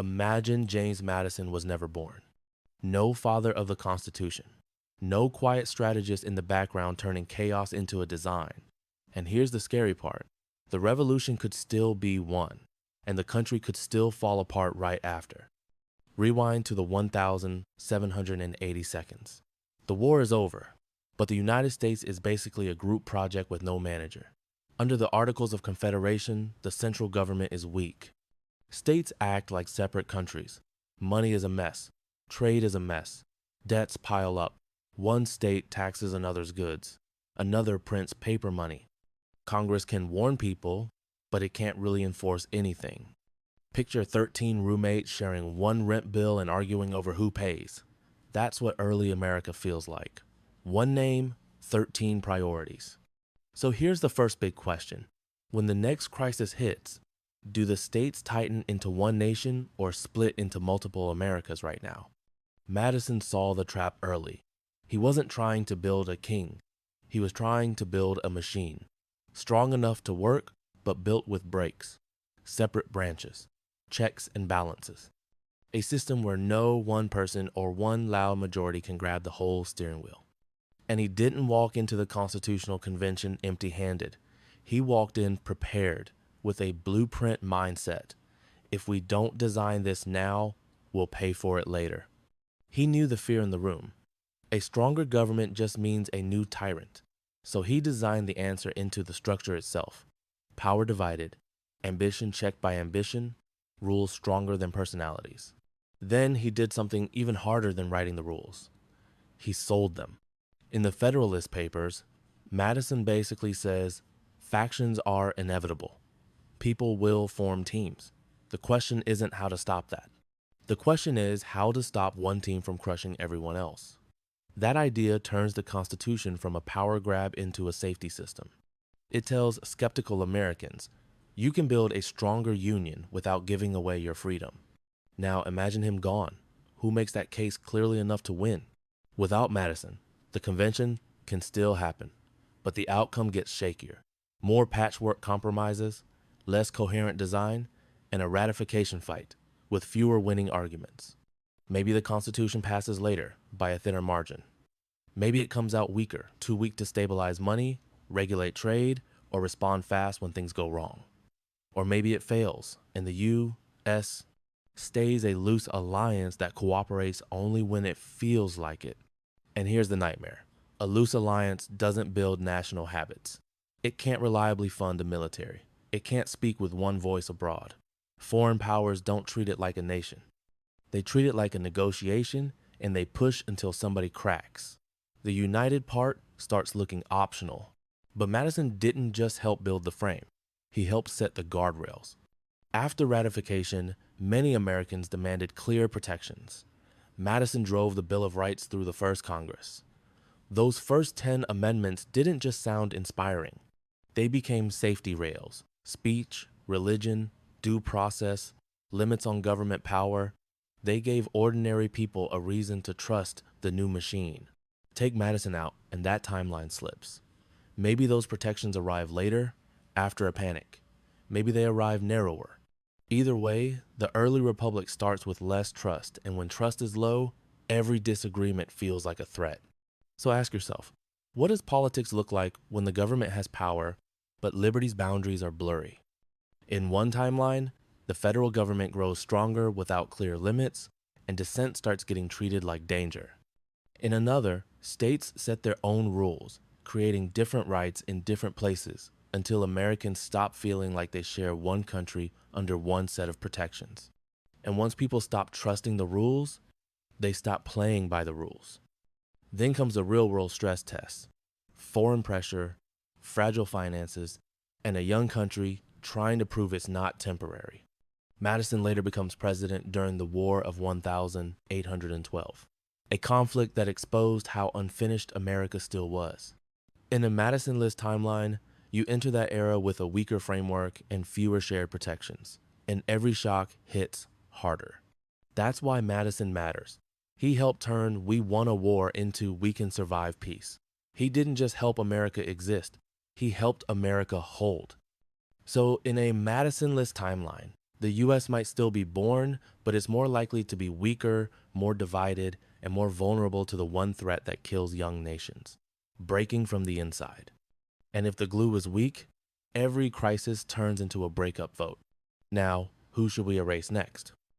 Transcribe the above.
Imagine James Madison was never born. No father of the Constitution. No quiet strategist in the background turning chaos into a design. And here's the scary part. The revolution could still be won, and the country could still fall apart right after. Rewind to the 1,780 seconds. The war is over, but the United States is basically a group project with no manager. Under the Articles of Confederation, the central government is weak. States act like separate countries. Money is a mess. Trade is a mess. Debts pile up. One state taxes another's goods. Another prints paper money. Congress can warn people, but it can't really enforce anything. Picture 13 roommates sharing one rent bill and arguing over who pays. That's what early America feels like. One name, 13 priorities. So here's the first big question. When the next crisis hits, do the states tighten into one nation or split into multiple Americas right now? Madison saw the trap early. He wasn't trying to build a king. He was trying to build a machine. Strong enough to work, but built with brakes. Separate branches. Checks and balances. A system where no one person or one loud majority can grab the whole steering wheel. And he didn't walk into the Constitutional Convention empty-handed. He walked in prepared, with a blueprint mindset. If we don't design this now, we'll pay for it later. He knew the fear in the room. A stronger government just means a new tyrant. So he designed the answer into the structure itself. Power divided, ambition checked by ambition, rules stronger than personalities. Then he did something even harder than writing the rules. He sold them. In the Federalist Papers, Madison basically says, factions are inevitable. People will form teams. The question isn't how to stop that. The question is how to stop one team from crushing everyone else. That idea turns the Constitution from a power grab into a safety system. It tells skeptical Americans, you can build a stronger union without giving away your freedom. Now imagine him gone. Who makes that case clearly enough to win? Without Madison, the convention can still happen, but the outcome gets shakier. More patchwork compromises, less coherent design, and a ratification fight with fewer winning arguments. Maybe the Constitution passes later by a thinner margin. Maybe it comes out weaker, too weak to stabilize money, regulate trade, or respond fast when things go wrong. Or maybe it fails, and the U.S. stays a loose alliance that cooperates only when it feels like it. And here's the nightmare. A loose alliance doesn't build national habits. It can't reliably fund the military. It can't speak with one voice abroad. Foreign powers don't treat it like a nation. They treat it like a negotiation, and they push until somebody cracks. The united part starts looking optional. But Madison didn't just help build the frame. He helped set the guardrails. After ratification, many Americans demanded clear protections. Madison drove the Bill of Rights through the first Congress. Those first 10 amendments didn't just sound inspiring. They became safety rails. Speech, religion, due process, limits on government power. They gave ordinary people a reason to trust the new machine. Take Madison out, and that timeline slips. Maybe those protections arrive later, after a panic. Maybe they arrive narrower. Either way, the early republic starts with less trust, and when trust is low, every disagreement feels like a threat. So ask yourself, what does politics look like when the government has power, but liberty's boundaries are blurry? In one timeline, the federal government grows stronger without clear limits, and dissent starts getting treated like danger. In another, states set their own rules, creating different rights in different places until Americans stop feeling like they share one country under one set of protections. And once people stop trusting the rules, they stop playing by the rules. Then comes the real-world stress test: foreign pressure, fragile finances, and a young country trying to prove it's not temporary. Madison later becomes president during the War of 1812, a conflict that exposed how unfinished America still was. In a Madison-less timeline, you enter that era with a weaker framework and fewer shared protections, and every shock hits harder. That's why Madison matters. He helped turn "we won a war" into "we can survive peace." He didn't just help America exist, he helped America hold. So in a Madison-less timeline, The US might still be born, but it's more likely to be weaker, more divided, and more vulnerable to the one threat that kills young nations: breaking from the inside. And if the glue is weak, every crisis turns into a breakup vote. Now, who should we erase next?